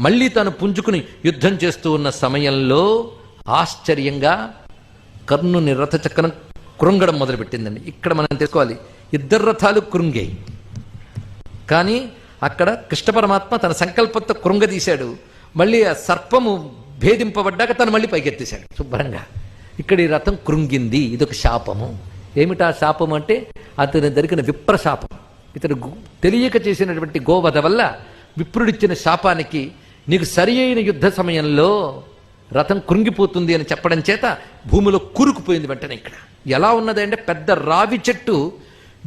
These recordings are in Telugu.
మళ్ళీ తను పుంజుకుని యుద్ధం చేస్తూ ఉన్న సమయంలో ఆశ్చర్యంగా కర్ణుని రథచక్రం కృంగడం మొదలుపెట్టిందండి. ఇక్కడ మనం తెలుసుకోవాలి, ఇద్దరు రథాలు కృంగాయి, కానీ అక్కడ కృష్ణ పరమాత్మ తన సంకల్పంతో కృంగదీశాడు. మళ్ళీ ఆ సర్పము భేదింపబడ్డాక తను మళ్ళీ పైకెత్తేశాడు శుభ్రంగా. ఇక్కడ ఈ రథం కృంగింది, ఇదొక శాపము. ఏమిటా శాపం అంటే అతని దొరికిన విప్రశాపం. ఇతడు తెలియక చేసినటువంటి గోవధ వల్ల విప్రుడిచ్చిన శాపానికి నీకు సరి అయిన యుద్ధ సమయంలో రథం కృంగిపోతుంది అని చెప్పడం చేత భూమిలో కూరుకుపోయింది. వెంటనే ఇక్కడ ఎలా ఉన్నది అంటే పెద్ద రావి చెట్టు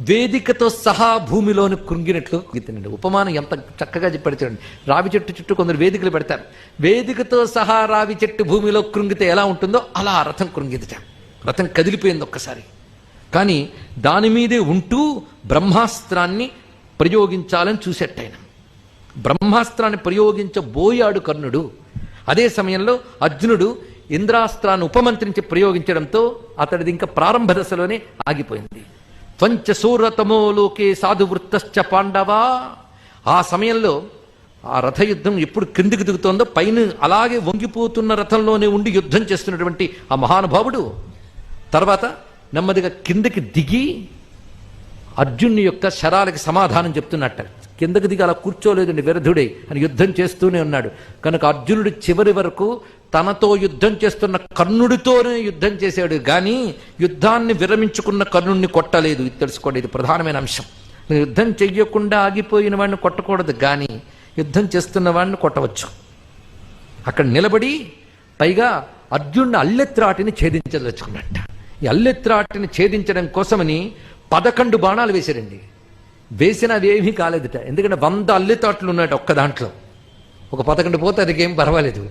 వేదికతో సహా భూమిలోని కృంగినట్లు గీతనండి. ఉపమానం ఎంత చక్కగా చెప్పాడు చూడండి. రావి చెట్టు చుట్టూ కొందరు వేదికలు పెడతారు. వేదికతో సహా రావి చెట్టు భూమిలో కృంగితే ఎలా ఉంటుందో అలా రథం కృంగిదిట. రథం కదిలిపోయింది ఒక్కసారి. కానీ దాని మీదే ఉంటూ బ్రహ్మాస్త్రాన్ని ప్రయోగించాలని చూసేట్టాయన. బ్రహ్మాస్త్రాన్ని ప్రయోగించబోయాడు కర్ణుడు. అదే సమయంలో అర్జునుడు ఇంద్రాస్త్రాన్ని ఉపమంత్రించి ప్రయోగించడంతో అతడిది ఇంకా ప్రారంభ దశలోనే ఆగిపోయింది. త్వంచసూరతమో లోకే సాధువృత్తశ్చ పాండవా. ఆ సమయంలో ఆ రథయుద్ధం ఎప్పుడు క్రిందికి దిగుతోందో పైన అలాగే వంగిపోతున్న రథంలోనే ఉండి యుద్ధం చేస్తున్నటువంటి ఆ మహానుభావుడు తర్వాత నెమ్మదిగా కిందకి దిగి అర్జునుని యొక్క శరాలకి సమాధానం చెప్తున్నట్ట. కిందకి దిగి అలా కూర్చోలేదండి, విరధుడే అని యుద్ధం చేస్తూనే ఉన్నాడు. కనుక అర్జునుడు చివరి వరకు తనతో యుద్ధం చేస్తున్న కర్ణుడితోనే యుద్ధం చేశాడు, కానీ యుద్ధాన్ని విరమించుకున్న కర్ణుడిని కొట్టలేదు. ఇది తెలుసుకోండి, ఇది ప్రధానమైన అంశం. యుద్ధం చెయ్యకుండా ఆగిపోయిన వాడిని కొట్టకూడదు, కానీ యుద్ధం చేస్తున్న వాడిని కొట్టవచ్చు. అక్కడ నిలబడి పైగా అర్జునుడి అల్లెత్రాటిని ఛేదించదలుచుకున్నట్ట. ఈ అల్లెత్రాటిని ఛేదించడం కోసమని 11 బాణాలు వేశారండి. వేసిన అవేమీ కాలేదుట. ఎందుకంటే 100 అల్లెత్రాట్లు ఉన్నాయట ఒక్క దాంట్లో. ఒక 11 పోతే అదికేం పర్వాలేదు,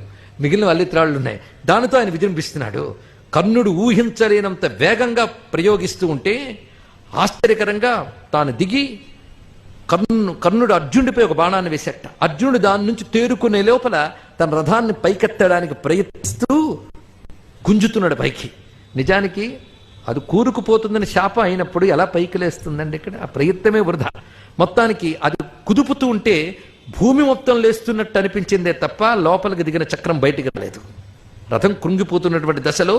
మిగిలిన అల్లెత్రాళ్ళు ఉన్నాయి. దానితో ఆయన విజృంభిస్తున్నాడు. కర్ణుడు ఊహించలేనంత వేగంగా ప్రయోగిస్తూ ఉంటే ఆశ్చర్యకరంగా తాను దిగి కర్ణుడు అర్జునుడిపై ఒక బాణాన్ని వేసేట. అర్జునుడు దాని నుంచి తేరుకునే లోపల తన రథాన్ని పైకెత్తడానికి ప్రయత్నిస్తూ గుంజుతున్నాడు పైకి. నిజానికి అది కూరుకుపోతుందని శాపం అయినప్పుడు ఎలా పైకి లేస్తుందండి? ఇక్కడ ఆ ప్రయత్నమే వృధా. మొత్తానికి అది కుదుపుతూ ఉంటే భూమి మొత్తం లేస్తున్నట్టు అనిపించిందే తప్ప లోపలికి దిగిన చక్రం బయటికి రాలేదు. రథం కృంగిపోతున్నటువంటి దశలో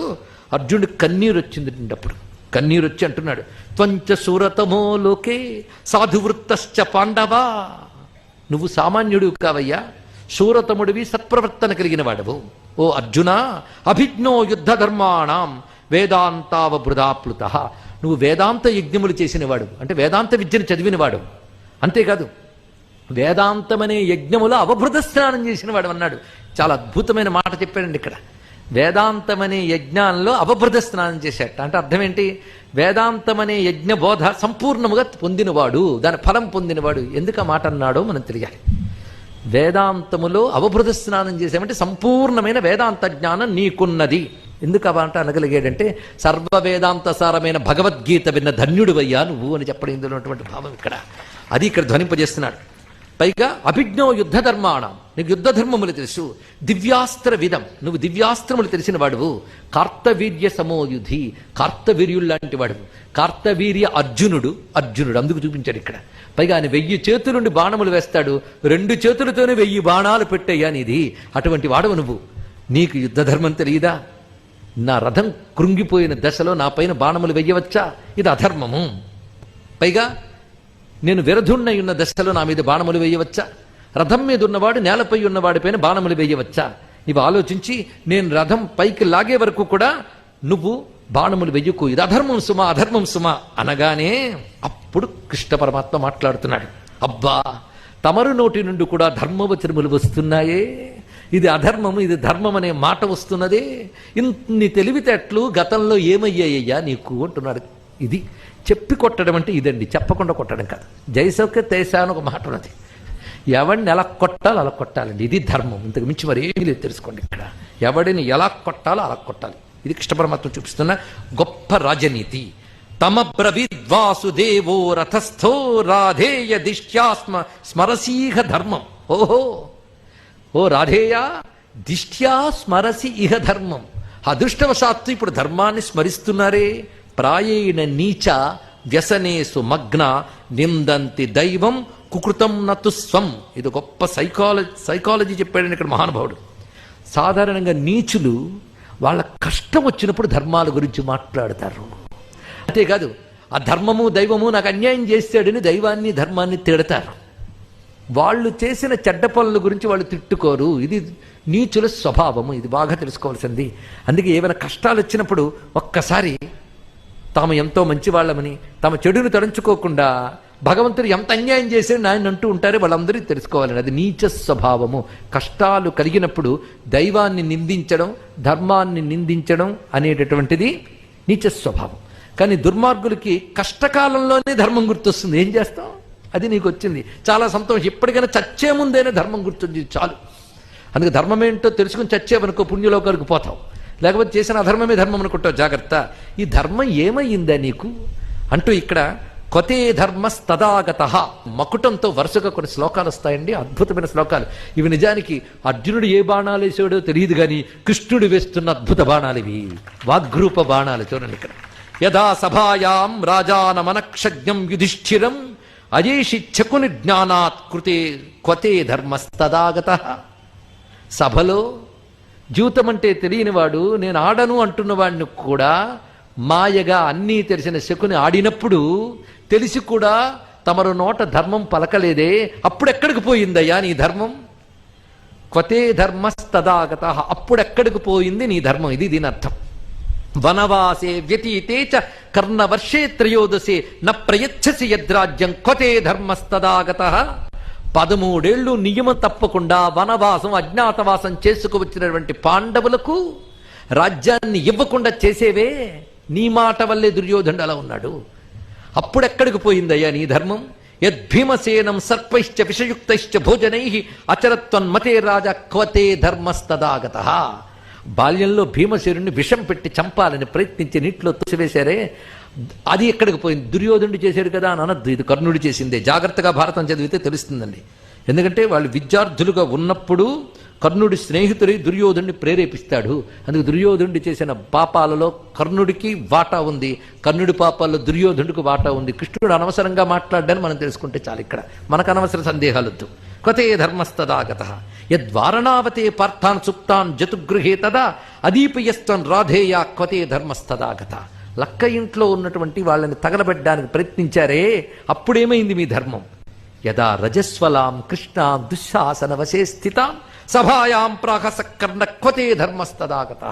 అర్జునుడి కన్నీరు వచ్చింది. అప్పుడు కన్నీరు వచ్చి అంటున్నాడు, త్వంచ సూరతమో లోకే సాధువృత్తశ్చ పాండవా. నువ్వు సామాన్యుడు కావయ్యా, శూరతముడివి, సత్ప్రవర్తన కలిగిన వాడవు. ఓ అర్జున, అభిజ్ఞో యుద్ధ ధర్మాణం వేదాంతావబృధాప్లుత. నువ్వు వేదాంత యజ్ఞములు చేసినవాడు, అంటే వేదాంత విద్యను చదివినవాడు. అంతేకాదు వేదాంతమనే యజ్ఞములో అవబృధ స్నానం చేసినవాడు అన్నాడు. చాలా అద్భుతమైన మాట చెప్పాడండి ఇక్కడ. వేదాంతమనే యజ్ఞాల్లో అవబృధ స్నానం చేశాట. అంటే అర్థం ఏంటి? వేదాంతమనే యజ్ఞ బోధ సంపూర్ణముగా పొందినవాడు, దాని ఫలం పొందినవాడు. ఎందుకు ఆ మాట అన్నాడో మనం తెలియాలి. వేదాంతములో అవబృధ స్నానం చేసామంటే సంపూర్ణమైన వేదాంత జ్ఞానం నీకున్నది. ఎందుకు ఆ మాట అనగలిగాడంటే సర్వ వేదాంత సారమైన భగవద్గీత విన్న ధన్యుడివయ్యా నువ్వు అని చెప్పడం ఇందులో ఉన్నటువంటి భావం ఇక్కడ. అది ఇక్కడ ధ్వనింపజేస్తున్నాడు. పైగా అభిజ్ఞో యుద్ధ ధర్మాణం, నీకు యుద్ధ ధర్మములు తెలుసు. దివ్యాస్త్ర విధం, నువ్వు దివ్యాస్త్రములు తెలిసిన వాడువు. కార్తవీర్య సమోయుధి, కార్తవీర్యుడు లాంటి వాడువు. కార్తవీర్య అర్జునుడు అందుకు చూపించాడు ఇక్కడ. పైగా ఆయన 1000 చేతులుండి బాణములు వేస్తాడు, 2 చేతులతోనే 1000 బాణాలు పెట్టయ్యా నీది. అటువంటి వాడవు నువ్వు. నీకు యుద్ధ ధర్మం తెలియదా? నా రథం కృంగిపోయిన దశలో నా పైన బాణములు వెయ్యవచ్చా? ఇది అధర్మము. పైగా నేను విరధుణ్ణై ఉన్న దశలో నా మీద బాణములు వేయవచ్చా? రథం మీద ఉన్నవాడు నేలపై ఉన్నవాడిపైన బాణములు వేయవచ్చా? ఇవి ఆలోచించి నేను రథం పైకి లాగే వరకు కూడా నువ్వు బాణములు వెయ్యకు, ఇది అధర్మం సుమా, అధర్మం సుమా అనగానే అప్పుడు కృష్ణ పరమాత్మ మాట్లాడుతున్నాడు. అబ్బా, తమరు నోటి నుండి కూడా ధర్మవచనములు వస్తున్నాయే, ఇది అధర్మము ఇది ధర్మం అనే మాట వస్తున్నదే, ఇన్ని తెలివితేటలు గతంలో ఏమయ్యాయ్యా నీకు అంటున్నాడు. ఇది చెప్పి కొట్టడం అంటే ఇదండి, చెప్పకుండా కొట్టడం కాదు. జైసౌఖ్య తేసా అని ఒక మాట ఉన్నది. ఎవడిని ఎలా కొట్టాలో అలా కొట్టాలండి, ఇది ధర్మం. ఇంతకు మించి మరి ఏమీ లేదు, తెలుసుకోండి. ఇక్కడ ఎవడిని ఎలా కొట్టాలో అలా కొట్టాలి. ఇది కృష్ణ పరమాత్మ చూపిస్తున్న గొప్ప రాజనీతి. తమ బ్రవీద్వాసుదేవో రథస్థో రాధేయ దిష్ట్యాస్మ స్మరసీహ ధర్మం. ఓహో, ఓ రాధేయ, దిష్ట్యా స్మరసి ఇహ ధర్మం. అదృష్టవశాత్తు ఇప్పుడు ధర్మాన్ని స్మరిస్తున్నారే. ప్రాయేణ నీచ వ్యసనేసు మగ్న నిందంతి దైవం కుకృతం నతు స్వం. ఇది గొప్ప సైకాలజీ చెప్పాడని ఇక్కడ మహానుభావుడు. సాధారణంగా నీచులు వాళ్ళ కష్టం వచ్చినప్పుడు ధర్మాల గురించి మాట్లాడతారు. అంతేకాదు ఆ ధర్మము దైవము నాకు అన్యాయం చేస్తాడని దైవాన్ని ధర్మాన్ని తిడతారు. వాళ్ళు చేసిన చెడ్డ పనుల గురించి వాళ్ళు తిట్టుకోరు. ఇది నీచుల స్వభావము. ఇది బాగా తెలుసుకోవాల్సింది. అందుకే ఏమైనా కష్టాలు వచ్చినప్పుడు ఒక్కసారి తాము ఎంతో మంచివాళ్ళమని తమ చెడును తలంచుకోకుండా భగవంతుడు ఎంత అన్యాయం చేశాడు ఆయన అంటూ ఉంటారో వాళ్ళందరికీ తెలుసుకోవాలని. అది నీచ స్వభావము. కష్టాలు కలిగినప్పుడు దైవాన్ని నిందించడం, ధర్మాన్ని నిందించడం అనేటటువంటిది నీచ స్వభావం. కానీ దుర్మార్గులకి కష్టకాలంలోనే ధర్మం గుర్తొస్తుంది. ఏం చేస్తాం? అది నీకు వచ్చింది, చాలా సంతోషం. ఎప్పటికైనా చచ్చే ముందేనే ధర్మం గుర్తుంది, చాలు. అందుకే ధర్మం ఏంటో తెలుసుకుని చచ్చేవనుకో పుణ్యలోకాలకు పోతావు. లేకపోతే చేసిన అధర్మమే ధర్మం అనుకుంటావు. జాగ్రత్త. ఈ ధర్మం ఏమయ్యిందా నీకు అంటూ ఇక్కడ కొతే ధర్మస్తదాగత మకుటంతో వరుసగా కొన్ని శ్లోకాలు వస్తాయండి, అద్భుతమైన శ్లోకాలు. ఇవి నిజానికి అర్జునుడు ఏ బాణాలు వేసాడో తెలియదు కానీ కృష్ణుడు వేస్తున్న అద్భుత బాణాలు ఇవి, వాగ్రూప బాణాలు. చూడండి ఇక్కడ. యథా సభాయాం రాజానమనక్షజ్ఞం యుధిష్ఠిరం అజేషి చకుని జ్ఞానాత్ కృతే క్వతే ధర్మస్తదాగత. సభలో జీవితం అంటే తెలియనివాడు, నేను ఆడను అంటున్నవాడిని కూడా మాయగా అన్నీ తెలిసిన శకుని ఆడినప్పుడు తెలిసి కూడా తమరు నోట ధర్మం పలకలేదే, అప్పుడెక్కడికి పోయిందయ్యా నీ ధర్మం? క్వతే ధర్మస్తదాగత. అప్పుడెక్కడికి పోయింది నీ ధర్మం? ఇది దీని అర్థం. వనవాసే వ్యతీతే చ కర్ణవర్షే త్రయోదశే న ప్రయచ్చసి యద్రాజ్యం క్వతే ధర్మస్తదాగత. 13 ఏళ్ళు నియమం తప్పకుండా వనవాసం అజ్ఞాతవాసం చేసుకువచ్చినటువంటి పాండవులకు రాజ్యాన్ని ఇవ్వకుండా చేసేవే, నీ మాట వల్లే దుర్యోధనుడు అలా ఉన్నాడు. అప్పుడెక్కడికి పోయిందయ్యా నీ ధర్మం? యద్భీమసేనం సర్పైశ్చ విషయుక్తైశ్చ భోజనై అచరత్వన్మతే రాజా క్వతే ధర్మస్తదాగత. బాల్యంలో భీమసేనుడిని విషం పెట్టి చంపాలని ప్రయత్నించి నీటిలో తోసివేశారే, అది ఎక్కడికి పోయింది? దుర్యోధనుడు చేశాడు కదా అని అనద్దు, ఇది కర్ణుడు చేసిందే. జాగ్రత్తగా భారతం చదివితే తెలుస్తుందండి. ఎందుకంటే వాళ్ళు విద్యార్థులుగా ఉన్నప్పుడు కర్ణుడి స్నేహితుడి దుర్యోధనుడిని ప్రేరేపిస్తాడు. అందుకు దుర్యోధనుడు చేసిన పాపాలలో కర్ణుడికి వాటా ఉంది, కర్ణుడి పాపాల్లో దుర్యోధనుడికి వాటా ఉంది. కృష్ణుడు అనవసరంగా మాట్లాడ్డాన్ని మనం తెలుసుకుంటే చాలు. ఇక్కడ మనకు అనవసర సందేహాలొద్దు. క్వతే ధర్మస్తదాగత యద్వారణావతే పార్థాన్ సుప్తాన్ జతుగృహే తదా అదీపయస్త్వం రాధేయ క్వతే ధర్మస్తదాగత. లక్క ఇంట్లో ఉన్నటువంటి వాళ్ళని తగలబెట్టడానికి ప్రయత్నించారే, అప్పుడేమైంది మీ ధర్మం? యదా రజస్వలాం కృష్ణాం దుశ్శాసన వశే స్థితాం సభాయాం ప్రాహసకర్ణ క్వతే ధర్మస్తదాగత.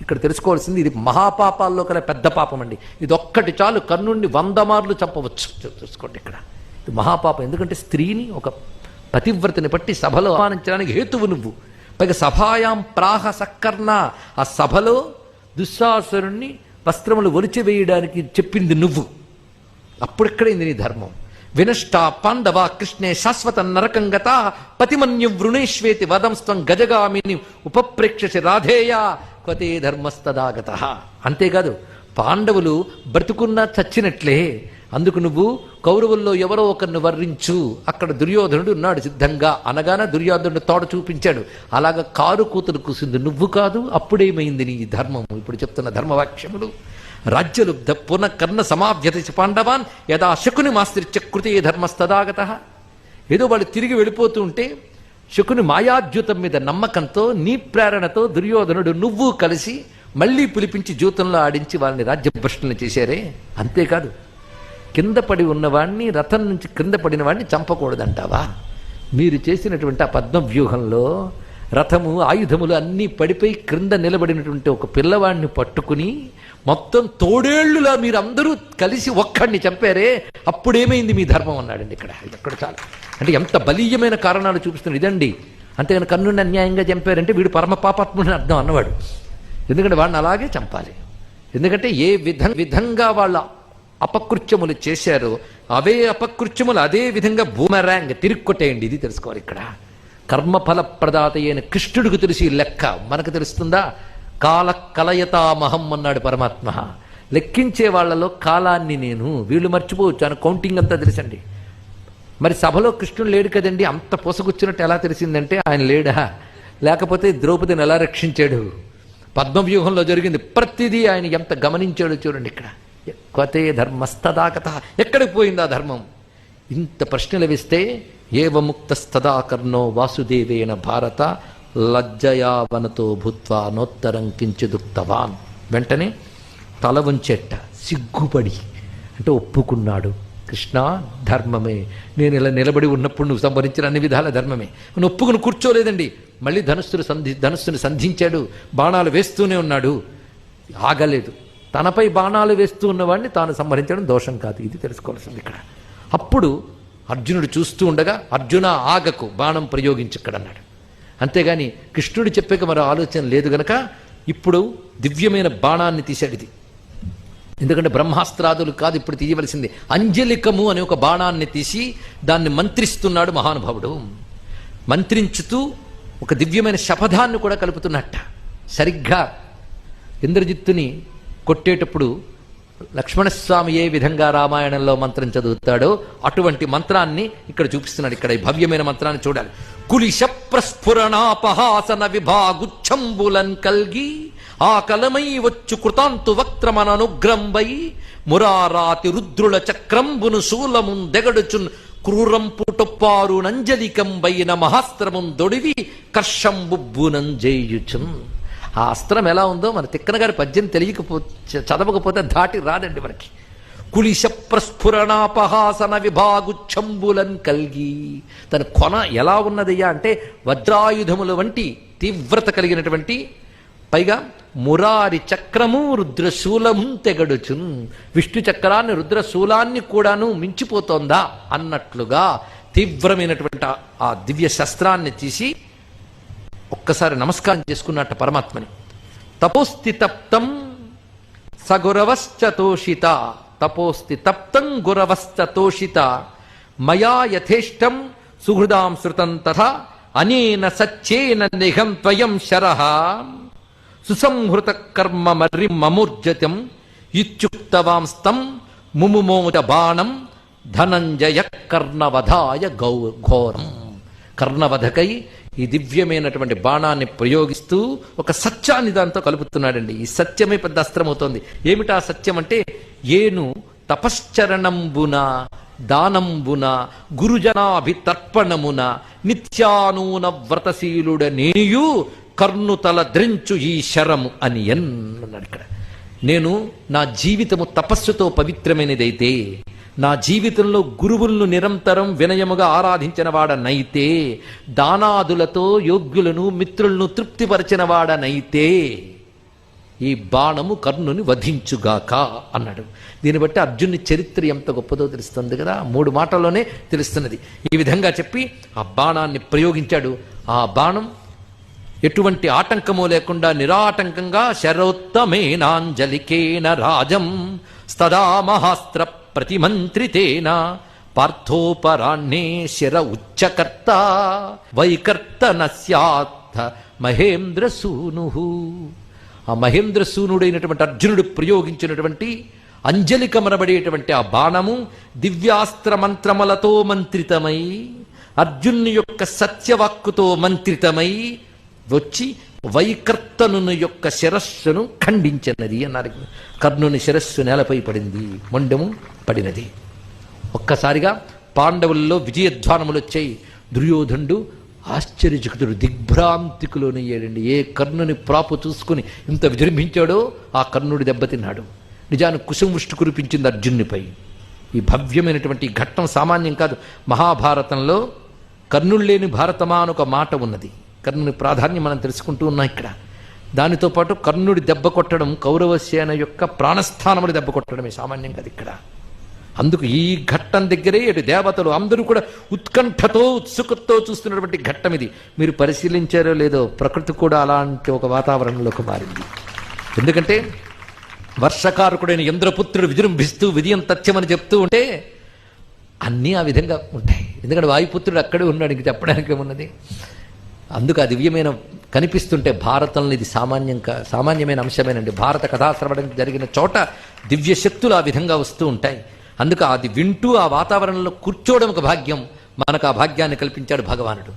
ఇక్కడ తెలుసుకోవాల్సింది, ఇది మహాపాపాల్లో కల పెద్ద పాపం అండి. ఇది ఒక్కటి చాలు కర్ణుడిని 100 మార్లు చంపవచ్చు. చూసుకోండి ఇక్కడ. ఇది మహాపాపం. ఎందుకంటే స్త్రీని, ఒక పతివ్రతని పట్టి సభలో అవమానించడానికి హేతువు నువ్వు. పైగా సభాయాం ప్రాహసకర్ణ, ఆ సభలో దుశ్శాసనుణ్ణి వస్త్రములు ఒలిచివేయడానికి చెప్పింది నువ్వు. అప్పుడెక్కడైంది నీ ధర్మం? వినష్టా పాండవ కృష్ణే శాశ్వత నరకంగత పతిమన్యు వృణేష్వేతి వదంస్త్వం గజగామిని ఉపప్రేక్షసి రాధేయ క్వతే ధర్మస్తదాగత. అంతేకాదు పాండవులు బ్రతుకున్నా చచ్చినట్లే. అందుకు నువ్వు కౌరవుల్లో ఎవరో ఒకరిని వర్ణించు. అక్కడ దుర్యోధనుడు ఉన్నాడు సిద్ధంగా అనగానే దుర్యోధనుడు తోడ చూపించాడు. అలాగా కారు కూతురు కూసింది నువ్వు కాదు. అప్పుడేమైంది నీ ధర్మము? ఇప్పుడు చెప్తున్న ధర్మవాక్యములు. రాజ్యలుబ్ధ పునః కర్ణ సమాభ్యతి పాండవాన్ యదా శకుని మాస్త్రిత్య కృతే ధర్మస్తదాగత. ఏదో వాళ్ళు తిరిగి వెళ్ళిపోతూ ఉంటే శకుని మాయాద్యూతం మీద నమ్మకంతో నీ ప్రేరణతో దుర్యోధనుడు నువ్వు కలిసి మళ్లీ పిలిపించి జూతంలో ఆడించి వాళ్ళని రాజ్యభ్రష్టులను చేశారే. అంతేకాదు కింద పడి ఉన్నవాణ్ణి, రథం నుంచి క్రింద పడిన వాడిని చంపకూడదంటావా? మీరు చేసినటువంటి ఆ పద్మవ్యూహంలో రథము ఆయుధములు అన్నీ పడిపోయి క్రింద నిలబడినటువంటి ఒక పిల్లవాడిని పట్టుకుని మొత్తం తోడేళ్లులా మీరు అందరూ కలిసి ఒక్కడిని చంపారే, అప్పుడేమైంది మీ ధర్మం అన్నాడండి ఇక్కడ. ఇక్కడ చాలు. అంటే ఎంత బలీయమైన కారణాలు చూపిస్తున్నారు ఇదండి. అంతేగాని కర్ణుడిని అన్యాయంగా చంపారంటే వీడు పరమ పాపాత్ముడిని అర్థం అన్నవాడు. ఎందుకంటే వాడిని అలాగే చంపాలి. ఎందుకంటే ఏ విధంగా వాళ్ళ అపకృత్యములు చేశారో అవే అపకృత్యములు అదే విధంగా బూమరాంగ్ తిరిగి కొట్టేయండి. ఇది తెలుసుకోవాలి ఇక్కడ. కర్మఫల ప్రదాత అయిన కృష్ణుడికి తెలిసి లెక్క మనకు తెలుస్తుందా? కాల కలయతామహం అన్నాడు పరమాత్మ. లెక్కించే వాళ్లలో కాలాన్ని నేను, వీళ్ళు మర్చిపోవచ్చు అని కౌంటింగ్ అంతా తెలుసండి. మరి సభలో కృష్ణుడు లేడు కదండి, అంత పొసగుచ్చినట్టు ఎలా తెలిసిందంటే ఆయన లేడా? లేకపోతే ద్రౌపదిని ఎలా రక్షించాడు? పద్మవ్యూహంలో జరిగింది ప్రతిదీ ఆయన ఎంత గమనించాడో చూడండి ఇక్కడ. క్వతే ధర్మస్తదాగత. ఎక్కడికి పోయింది ఆ ధర్మం? ఇంత ప్రశ్నలు వేస్తే ఏవముక్తస్తదా కర్ణో వాసుదేవేన భారత లజ్జయావనతో భూత్వా నోత్తరం కించిదుక్తవాన్. వెంటనే తల వంచెట్ట, సిగ్గుపడి, అంటే ఒప్పుకున్నాడు. కృష్ణ, ధర్మమే, నేను ఇలా నిలబడి ఉన్నప్పుడు నువ్వు సంభరించిన అన్ని విధాల ధర్మమే. నువ్వు ఒప్పుకుని కూర్చోలేదండి. మళ్ళీ ధనుస్సుని సంధించాడు, బాణాలు వేస్తూనే ఉన్నాడు, ఆగలేదు. తనపై బాణాలు వేస్తూ ఉన్నవాడిని తాను సంహరించడం దోషం కాదు, ఇది తెలుసుకోవాల్సింది ఇక్కడ. అప్పుడు అర్జునుడు చూస్తూ ఉండగా, అర్జున ఆగకు, బాణం ప్రయోగించు ఇక్కడ అన్నాడు. అంతేగాని కృష్ణుడు చెప్పాక మరో ఆలోచన లేదు గనక ఇప్పుడు దివ్యమైన బాణాన్ని తీశాడు. ఇది ఎందుకంటే బ్రహ్మాస్త్రాదులు కాదు ఇప్పుడు తీయవలసింది, అంజలికము అనే ఒక బాణాన్ని తీసి దాన్ని మంత్రిస్తున్నాడు మహానుభావుడు. మంత్రించుతూ ఒక దివ్యమైన శపథాన్ని కూడా కలుపుతున్నట్ట. సరిగ్గా ఇంద్రజిత్తుని కొట్టేటప్పుడు లక్ష్మణస్వామి ఏ విధంగా రామాయణంలో మంత్రం చదువుతాడో అటువంటి మంత్రాన్ని ఇక్కడ చూపిస్తున్నాడు. ఇక్కడ ఈ భవ్యమైన మంత్రాన్ని చూడాలి. కులిశ ప్రస్ఫురణాపహాసన విభాగుచ్చంబులన్ కల్గి ఆ కలమై వచ్చు కృతాంతు వక్త్రమననుగ్రంబై మురారాతి రుద్రుల చక్రంబును శూలమున్ దెగడుచున్ క్రూరంపుటొప్పారు నంజలికంబైన మహాస్త్రమున్ దొడివి కర్షంబుబ్బునంజేయుచున్. ఆ అస్త్రం ఎలా ఉందో మన తిక్కన గారి పద్యం చదవకపోతే దాటి రాదండి మనకి. కులిశ ప్రస్ఫురణాపహాసన విభాగుచ్చంబులన్ కల్గి, తన కొన ఎలా ఉన్నదయ్యా అంటే వజ్రాయుధముల వంటి తీవ్రత కలిగినటువంటి, పైగా మురారి చక్రము రుద్రశూలము తెగడుచున్, విష్ణు చక్రాన్ని రుద్రశూలాన్ని కూడాను మించిపోతోందా అన్నట్లుగా తీవ్రమైనటువంటి ఆ దివ్య శస్త్రాన్ని తీసి ఒక్కసారి నమస్కారం చేసుకున్నట్ట పరమాత్మని. తపోస్తి తప్తం సగురవశ్చతోషిత, తపోస్తి తప్తం గురవశ్చతోషిత మయా యథేష్టం సుహృదాం శృతం తథా అనేన సచ్చేన నిఘం త్వయం శరః సుసంహృత కర్మ మర్రి మమూర్జతం ఇత్యుక్తవాంస్తం ముముమోద బాణం ధనంజయ కర్ణవధాయ ఘోరం. కర్ణవధకై ఈ దివ్యమైనటువంటి బాణాన్ని ప్రయోగిస్తూ ఒక సత్యాన్ని దాంతో కలుపుతున్నాడండి. ఈ సత్యమే పెద్ద అస్త్రమవుతోంది. ఏమిటా సత్యం అంటే, ఏను తపశ్చరణంబున దానంబున గురుజనాభితర్పణమున నిత్యానూన వ్రతశీలుడనేయు కర్ణుతల ద్రించు ఈ శరము అని అన్నాడు ఇక్కడ. నేను నా జీవితము తపస్సుతో పవిత్రమైనదైతే, నా జీవితంలో గురువులను నిరంతరం వినయముగా ఆరాధించిన వాడనైతే, దానాదులతో యోగ్యులను మిత్రులను తృప్తిపరిచిన వాడనైతే ఈ బాణము కర్ణుని వధించుగాక అన్నాడు. దీన్ని బట్టి అర్జునుని చరిత్ర ఎంత గొప్పదో తెలుస్తుంది కదా, 3 మాటల్లోనే తెలుస్తున్నది. ఈ విధంగా చెప్పి ఆ బాణాన్ని ప్రయోగించాడు. ఆ బాణం ఎటువంటి ఆటంకము లేకుండా నిరాటంకంగా శరోత్తమేనాంజలికేన రాజం స్తదా మహాస్త్ర ప్రతిమంత్రితేన పార్థోపరాణ్యే శిర ఉచ్చకర్త వైకర్తనస్యార్థ మహేంద్రసూను. ఆ మహేంద్రసూనుడైనటువంటి అర్జునుడు ప్రయోగించినటువంటి అంజలికమనబడేటువంటి ఆ బాణము దివ్యాస్త్ర మంత్రములతో మంత్రితమై, అర్జునుని యొక్క సత్యవాక్కుతో మంత్రితమై వచ్చి వైకర్తను యొక్క శిరస్సును ఖండించినది అన్నారు. కర్ణుని శిరస్సు నేలపై పడింది, మొండెము పడినది. ఒక్కసారిగా పాండవుల్లో విజయధ్వానములు వచ్చాయి. దుర్యోధనుడు ఆశ్చర్యచకితుడు, దిగ్భ్రాంతికులోనయ్యాడండి. ఏ కర్ణుని ప్రాపు చూసుకుని ఇంత విజృంభించాడో ఆ కర్ణుడి దెబ్బతిన్నాడు. నిజానికి కుశంవృష్టి కురిపించింది అర్జునునిపై. ఈ భవ్యమైనటువంటి ఘట్టం సామాన్యం కాదు. మహాభారతంలో కర్ణుడు లేని భారతమా అని ఒక మాట ఉన్నది. కర్ణుని ప్రాధాన్యం మనం తెలుసుకుంటూ ఉన్నాం ఇక్కడ. దానితో పాటు కర్ణుడి దెబ్బ కొట్టడం కౌరవసేన యొక్క ప్రాణస్థానములు దెబ్బ కొట్టడమే సామాన్యం కాదు ఇక్కడ. అందుకు ఈ ఘట్టం దగ్గరే ఇటు దేవతలు అందరూ కూడా ఉత్కంఠతో ఉత్సుకతో చూస్తున్నటువంటి ఘట్టం ఇది. మీరు పరిశీలించారో లేదో, ప్రకృతి కూడా అలాంటి ఒక వాతావరణంలోకి మారింది. ఎందుకంటే వర్షకారకుడైన ఇంద్రపుత్రుడు విజృంభిస్తూ విజయం తథ్యమని చెప్తూ ఉంటే అన్నీ ఆ విధంగా ఉంటాయి. ఎందుకంటే వాయుపుత్రుడు అక్కడే ఉన్నాడు, ఇంక చెప్పడానికి ఏమున్నది. అందుకు ఆ దివ్యమైన కనిపిస్తుంటే భారతంలో ఇది సామాన్యమైన అంశమేనండి. భారత కథాశ్రవణం జరిగిన చోట దివ్య శక్తులు ఆ విధంగా వస్తూ ఉంటాయి. అందుకు అది వింటూ ఆ వాతావరణంలో కూర్చోవడం ఒక భాగ్యం. మనకు ఆ భాగ్యాన్ని కల్పించాడు భగవానుడు.